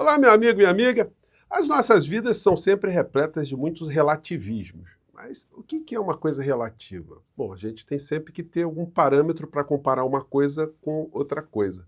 Olá, meu amigo, minha amiga. As nossas vidas são sempre repletas de muitos relativismos. Mas o que é uma coisa relativa? Bom, a gente tem sempre que ter algum parâmetro para comparar uma coisa com outra coisa.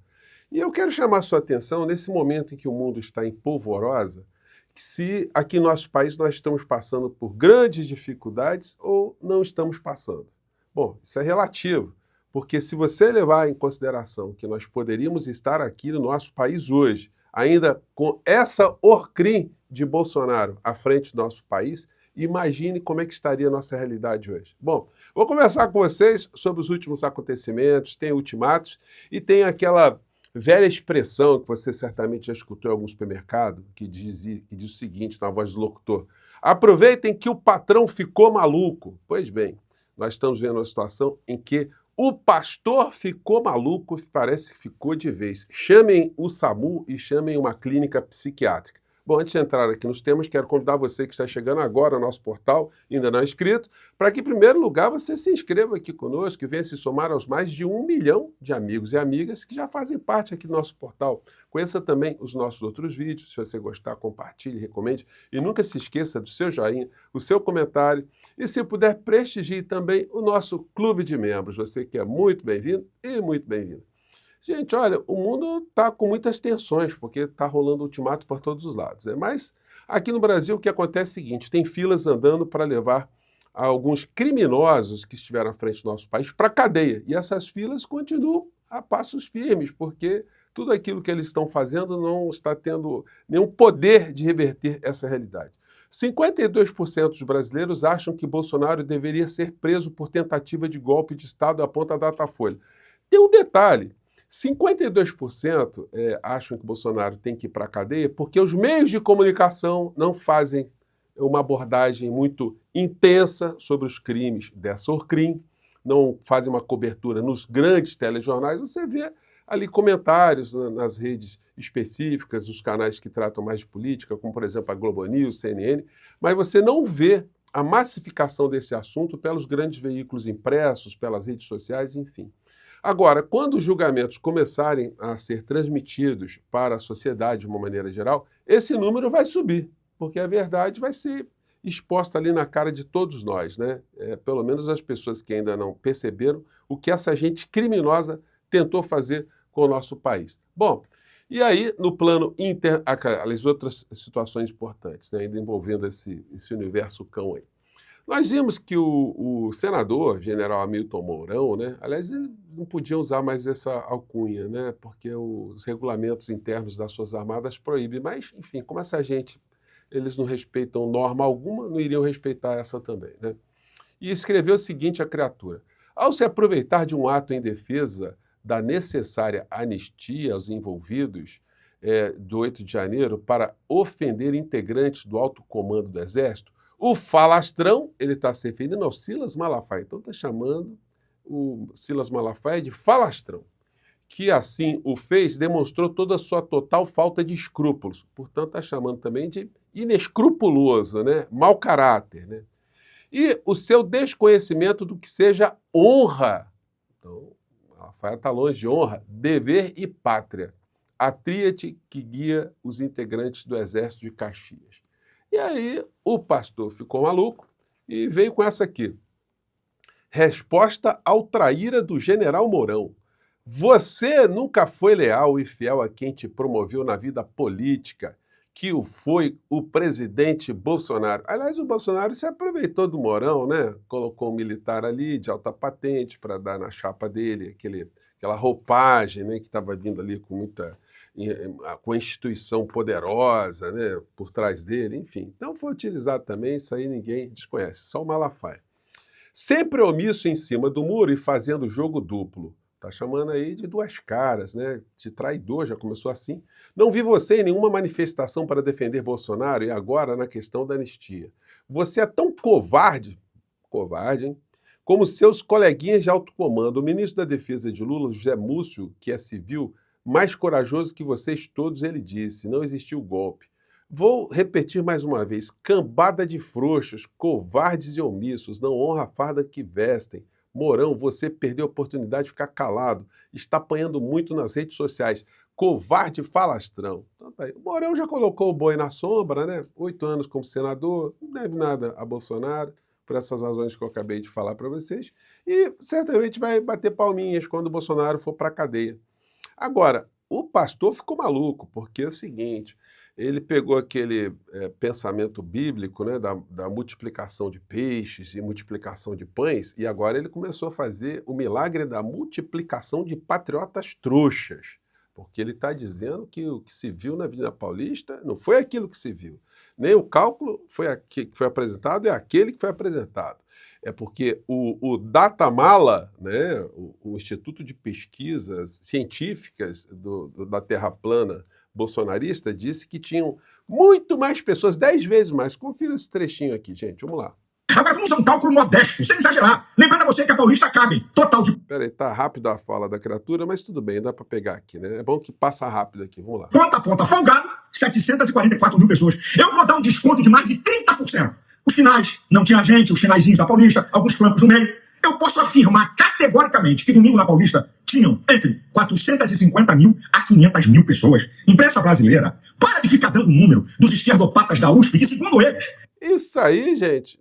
E eu quero chamar a sua atenção nesse momento em que o mundo está em polvorosa, que se aqui no nosso país nós estamos passando por grandes dificuldades ou não estamos passando. Bom, isso é relativo, porque se você levar em consideração que nós poderíamos estar aqui no nosso país hoje, ainda com essa orcrim de Bolsonaro à frente do nosso país, imagine como é que estaria a nossa realidade hoje. Bom, vou conversar com vocês sobre os últimos acontecimentos, tem ultimatos e tem aquela velha expressão que você certamente já escutou em algum supermercado, que diz o seguinte na voz do locutor: aproveitem que o patrão ficou maluco. Pois bem, nós estamos vendo uma situação em que o pastor ficou maluco, parece que ficou de vez. Chamem o SAMU e chamem uma clínica psiquiátrica. Bom, antes de entrar aqui nos temas, quero convidar você que está chegando agora ao nosso portal, ainda não é inscrito, para que, em primeiro lugar, você se inscreva aqui conosco e venha se somar aos mais de 1 milhão de amigos e amigas que já fazem parte aqui do nosso portal. Conheça também os nossos outros vídeos. Se você gostar, compartilhe, recomende. E nunca se esqueça do seu joinha, o seu comentário. E, se puder, prestigie também o nosso clube de membros. Você que é muito bem-vindo e muito bem-vindo. Gente, olha, o mundo está com muitas tensões, porque está rolando ultimato por todos os lados, né? Mas aqui no Brasil o que acontece é o seguinte: tem filas andando para levar alguns criminosos que estiveram à frente do nosso país para a cadeia. E essas filas continuam a passos firmes, porque tudo aquilo que eles estão fazendo não está tendo nenhum poder de reverter essa realidade. 52% dos brasileiros acham que Bolsonaro deveria ser preso por tentativa de golpe de Estado, aponta a Datafolha. Tem um detalhe: 52% acham que Bolsonaro tem que ir para a cadeia porque os meios de comunicação não fazem uma abordagem muito intensa sobre os crimes dessa orcrim, não fazem uma cobertura nos grandes telejornais. Você vê ali comentários nas redes específicas, dos canais que tratam mais de política, como, por exemplo, a Globo News, CNN, mas você não vê a massificação desse assunto pelos grandes veículos impressos, pelas redes sociais, enfim. Agora, quando os julgamentos começarem a ser transmitidos para a sociedade de uma maneira geral, esse número vai subir, porque a verdade vai ser exposta ali na cara de todos nós, né? Pelo menos as pessoas que ainda não perceberam o que essa gente criminosa tentou fazer com o nosso país. Bom, e aí, no plano as outras situações importantes, né, ainda envolvendo esse universo cão aí. Nós vimos que o senador, general Hamilton Mourão, né, aliás, ele não podia usar mais essa alcunha, né, porque os regulamentos internos das Forças Armadas proíbem, mas, enfim, como essa gente, eles não respeitam norma alguma, não iriam respeitar essa também, né? E escreveu o seguinte à criatura: ao se aproveitar de um ato em defesa da necessária anistia aos envolvidos do 8 de janeiro para ofender integrantes do alto comando do Exército, o falastrão, ele está se referindo ao Silas Malafaia, então está chamando o Silas Malafaia de falastrão, que assim o fez, demonstrou toda a sua total falta de escrúpulos, portanto está chamando também de inescrupuloso, né? Mau caráter, né? E o seu desconhecimento do que seja honra. Então, Malafaia está longe de honra, dever e pátria, a tríade que guia os integrantes do Exército de Caxias. E aí o pastor ficou maluco e veio com essa aqui: resposta ao traíra do general Mourão. Você nunca foi leal e fiel a quem te promoveu na vida política, que foi o presidente Bolsonaro. Aliás, o Bolsonaro se aproveitou do Mourão, né? Colocou um militar ali de alta patente para dar na chapa dele, aquela roupagem, né, que estava vindo ali com a instituição poderosa, né, por trás dele, enfim. Então foi utilizado também, isso aí ninguém desconhece, só o Malafaia. Sempre omisso em cima do muro e fazendo jogo duplo. Tá chamando aí de duas caras, né? De traidor, já começou assim. Não vi você em nenhuma manifestação para defender Bolsonaro e agora na questão da anistia. Você é tão covarde, hein? Como seus coleguinhas de alto comando. O ministro da Defesa de Lula, José Múcio, que é civil, mais corajoso que vocês todos, ele disse: não existiu golpe. Vou repetir mais uma vez: cambada de frouxos, covardes e omissos, não honra a farda que vestem. Mourão, você perdeu a oportunidade de ficar calado. Está apanhando muito nas redes sociais. Covarde falastrão. Então Aí, o Mourão já colocou o boi na sombra, né? 8 anos como senador, não deve nada a Bolsonaro, por essas razões que eu acabei de falar para vocês, e certamente vai bater palminhas quando o Bolsonaro for para a cadeia. Agora, o pastor ficou maluco, porque é o seguinte, ele pegou aquele pensamento bíblico, né, da multiplicação de peixes e multiplicação de pães, e agora ele começou a fazer o milagre da multiplicação de patriotas trouxas, porque ele está dizendo que o que se viu na Avenida Paulista não foi aquilo que se viu, nem o cálculo que foi apresentado é aquele que foi apresentado. É porque o Datamala, né, o Instituto de Pesquisas Científicas da Terra Plana bolsonarista, disse que tinham muito mais pessoas, 10 vezes mais. Confira esse trechinho aqui, gente, vamos lá. Agora vamos a um cálculo modesto, sem exagerar. Lembrando a você que a Paulista cabe total de... Peraí, tá rápido a fala da criatura, mas tudo bem, dá para pegar aqui, né? É bom que passa rápido aqui, vamos lá. Ponta a ponta, folgado, 744 mil pessoas. Eu vou dar um desconto de mais de 30%. Os finais, não tinha gente, os finaizinhos da Paulista, alguns flancos no meio. Eu posso afirmar categoricamente que domingo na Paulista tinham entre 450 mil a 500 mil pessoas. Imprensa brasileira, para de ficar dando o número dos esquerdopatas da USP, que segundo eles... Isso aí, gente,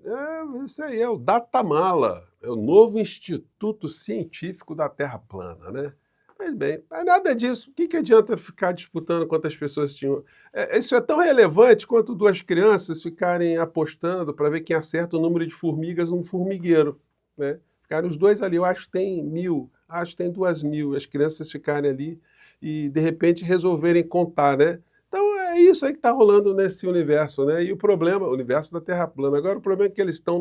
isso aí é o Datamala, é o novo Instituto Científico da Terra Plana, né? Mas bem, mas nada disso. O que adianta ficar disputando quantas pessoas tinham? Isso é tão relevante quanto duas crianças ficarem apostando para ver quem acerta o número de formigas num formigueiro, né? Ficarem os dois ali, eu acho que tem 1.000, acho que tem 2.000, as crianças ficarem ali e, de repente, resolverem contar, né? Então é isso aí que está rolando nesse universo, né? E o problema, o universo da Terra plana, agora o problema é que eles estão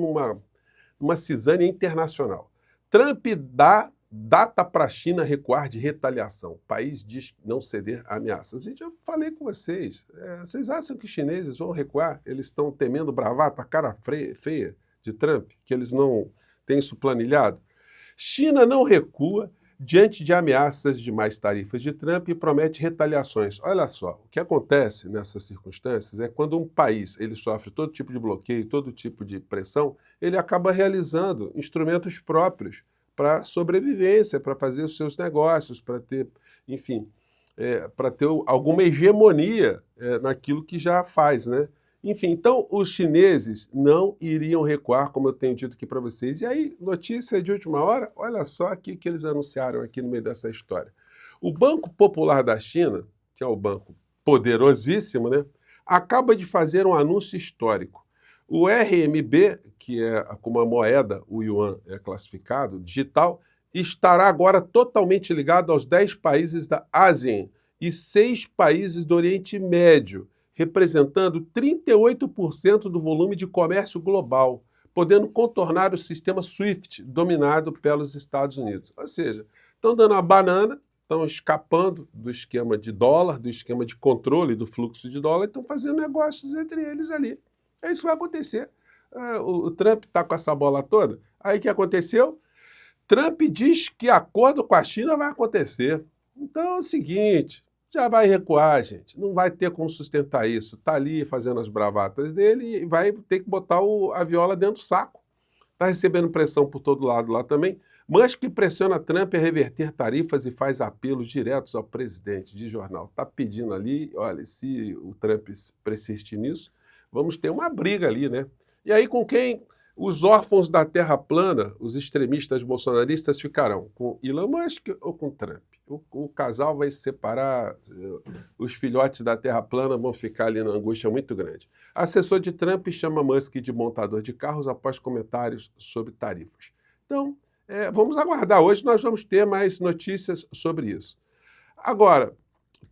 numa cisânia internacional. Trump dá data para a China recuar de retaliação. O país diz não ceder a ameaças. Gente, eu falei com vocês. Vocês acham que os chineses vão recuar? Eles estão temendo bravata, a cara feia de Trump, que eles não têm isso planilhado? China não recua diante de ameaças de mais tarifas de Trump e promete retaliações. Olha só, o que acontece nessas circunstâncias é quando um país ele sofre todo tipo de bloqueio, todo tipo de pressão, ele acaba realizando instrumentos próprios para sobrevivência, para fazer os seus negócios, para ter, enfim, para ter alguma hegemonia naquilo que já faz, né? Enfim, então os chineses não iriam recuar, como eu tenho dito aqui para vocês. E aí, notícia de última hora, olha só aqui que eles anunciaram aqui no meio dessa história. O Banco Popular da China, que é o banco poderosíssimo, né, acaba de fazer um anúncio histórico. O RMB, que é como a moeda, o yuan é classificado, digital, estará agora totalmente ligado aos 10 países da ASEAN e 6 países do Oriente Médio, representando 38% do volume de comércio global, podendo contornar o sistema SWIFT, dominado pelos Estados Unidos. Ou seja, estão dando a banana, estão escapando do esquema de dólar, do esquema de controle do fluxo de dólar, e estão fazendo negócios entre eles ali. É isso que vai acontecer. O Trump está com essa bola toda. Aí o que aconteceu? Trump diz que acordo com a China vai acontecer. Então é o seguinte, já vai recuar, gente. Não vai ter como sustentar isso. Está ali fazendo as bravatas dele e vai ter que botar a viola dentro do saco. Está recebendo pressão por todo lado lá também. Mas que pressiona Trump a reverter tarifas e faz apelos diretos ao presidente de jornal. Está pedindo ali, olha, se o Trump persistir nisso, vamos ter uma briga ali, né? E aí com quem os órfãos da Terra plana, os extremistas bolsonaristas, ficarão? Com Elon Musk ou com Trump? O casal vai se separar, os filhotes da Terra plana vão ficar ali numa angústia muito grande. Assessor de Trump chama Musk de montador de carros após comentários sobre tarifas. Então, vamos aguardar. Hoje nós vamos ter mais notícias sobre isso. Agora,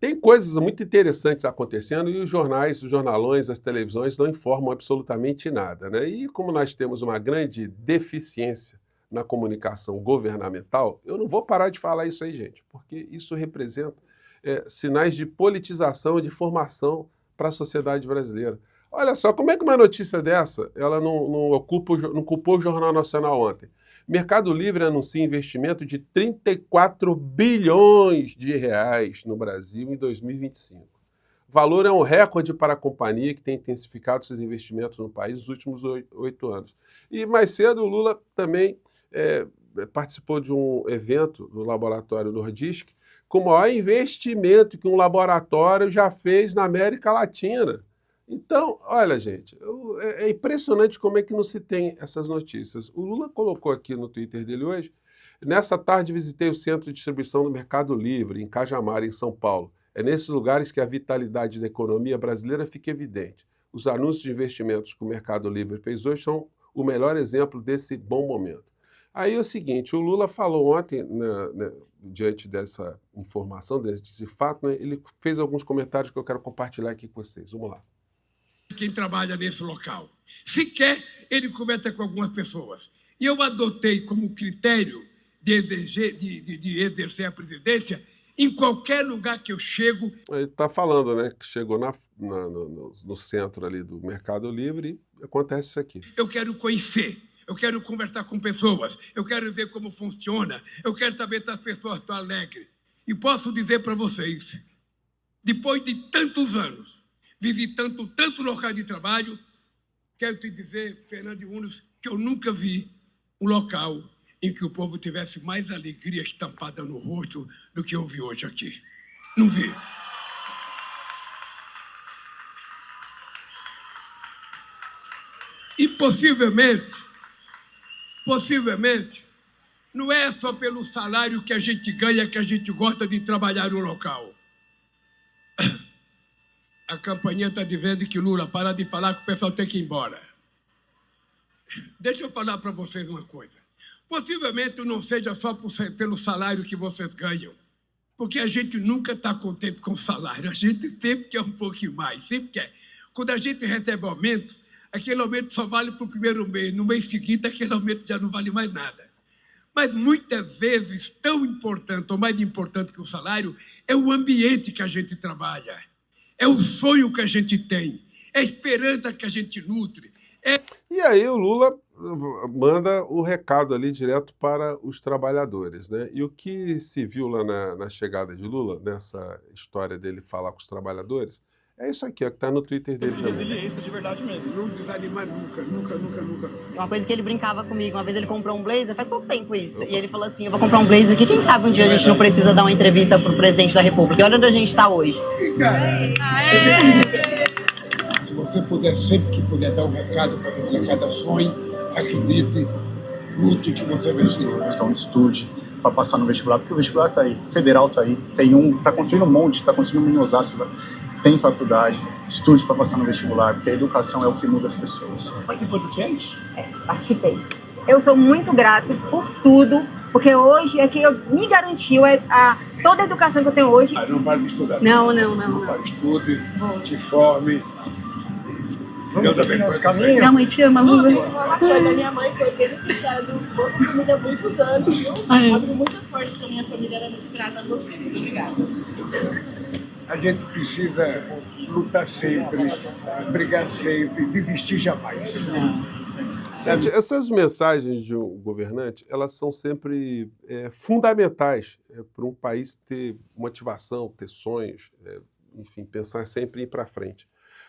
tem coisas muito interessantes acontecendo e os jornais, os jornalões, as televisões não informam absolutamente nada, né? E como nós temos uma grande deficiência na comunicação governamental, eu não vou parar de falar isso aí, gente, porque isso representa sinais de politização, de formação para a sociedade brasileira. Olha só, como é que uma notícia dessa, ela não ocupou o Jornal Nacional ontem? Mercado Livre anuncia investimento de 34 bilhões de reais no Brasil em 2025. O valor é um recorde para a companhia que tem intensificado seus investimentos no país nos últimos 8 anos. E mais cedo o Lula também participou de um evento do Laboratório Nordisk com o maior investimento que um laboratório já fez na América Latina. Então, olha, gente, é impressionante como é que não se tem essas notícias. O Lula colocou aqui no Twitter dele hoje: nessa tarde visitei o centro de distribuição do Mercado Livre, em Cajamar, em São Paulo. É nesses lugares que a vitalidade da economia brasileira fica evidente. Os anúncios de investimentos que o Mercado Livre fez hoje são o melhor exemplo desse bom momento. Aí é o seguinte, o Lula falou ontem, diante dessa informação, desse fato, né, ele fez alguns comentários que eu quero compartilhar aqui com vocês. Vamos lá. Quem trabalha nesse local. Se quer, ele conversa com algumas pessoas. E eu adotei como critério de exercer a presidência em qualquer lugar que eu chego. Ele está falando, né, que chegou no centro ali do Mercado Livre e acontece isso aqui. Eu quero conhecer, eu quero conversar com pessoas, eu quero ver como funciona, eu quero saber se as pessoas estão alegres. E posso dizer para vocês, depois de tantos anos, visitando tantos locais de trabalho, quero te dizer, Fernando Unos, que eu nunca vi um local em que o povo tivesse mais alegria estampada no rosto do que eu vi hoje aqui. Não vi. E possivelmente, não é só pelo salário que a gente ganha que a gente gosta de trabalhar no local. A campainha está dizendo que Lula, para de falar que o pessoal tem que ir embora. Deixa eu falar para vocês uma coisa. Possivelmente não seja só pelo salário que vocês ganham, porque a gente nunca está contente com o salário, a gente sempre quer um pouquinho mais, sempre quer. Quando a gente recebe aumento, aquele aumento só vale para o primeiro mês, no mês seguinte aquele aumento já não vale mais nada. Mas muitas vezes, tão importante ou mais importante que o salário, é o ambiente que a gente trabalha, é o sonho que a gente tem, é a esperança que a gente nutre. E aí o Lula manda o recado ali direto para os trabalhadores, né? E o que se viu lá na chegada de Lula, nessa história dele falar com os trabalhadores, é isso aqui, ó, que está no Twitter dele também. Resiliência de verdade mesmo. Não desanimar nunca. Uma coisa que ele brincava comigo, uma vez ele comprou um blazer, faz pouco tempo isso, e ele falou assim, eu vou comprar um blazer aqui, quem sabe um dia a gente não precisa dar uma entrevista pro presidente da República. E olha onde a gente está hoje. Se você puder, sempre que puder dar um recado para essa cada sonho, acredite, lute que você vai ser. Então estude para passar no vestibular, porque o vestibular está aí, o federal está aí, está construindo um monte, está construindo um mini Osasco, tem faculdade, estude para passar no vestibular, porque a educação é o que muda as pessoas. Participou do FES? Participei. Eu sou muito grato por tudo, porque hoje é que me garantiu toda a educação que eu tenho hoje. Não para de estudar. Não. Para de estude, se forme. Vamos seguir nosso caminho? Minha mãe te ama, amor. Minha mãe foi beneficiada do Bolsa Família há muitos anos, viu? Abriu muitas portas para minha família, era muito grata a você. Muito obrigada. A gente precisa lutar sempre, brigar sempre, desistir jamais. Gente, essas mensagens de um governante, elas são sempre fundamentais para um país ter motivação, ter sonhos, enfim, pensar sempre em ir para frente.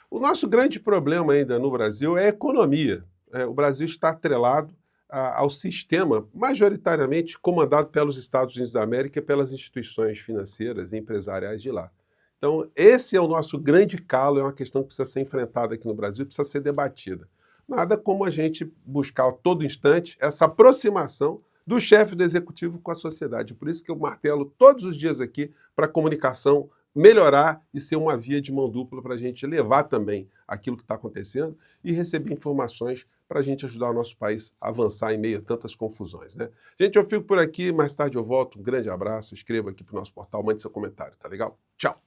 O nosso grande problema ainda no Brasil é a economia. O Brasil está atrelado ao sistema majoritariamente comandado pelos Estados Unidos da América e pelas instituições financeiras e empresariais de lá. Então, esse é o nosso grande calo, é uma questão que precisa ser enfrentada aqui no Brasil, precisa ser debatida. Nada como a gente buscar a todo instante essa aproximação do chefe do executivo com a sociedade. Por isso que eu martelo todos os dias aqui para a comunicação melhorar e ser uma via de mão dupla para a gente levar também aquilo que está acontecendo e receber informações para a gente ajudar o nosso país a avançar em meio a tantas confusões, né? Gente, eu fico por aqui, mais tarde eu volto. Um grande abraço, escreva aqui para o nosso portal, mande seu comentário, tá legal? Tchau!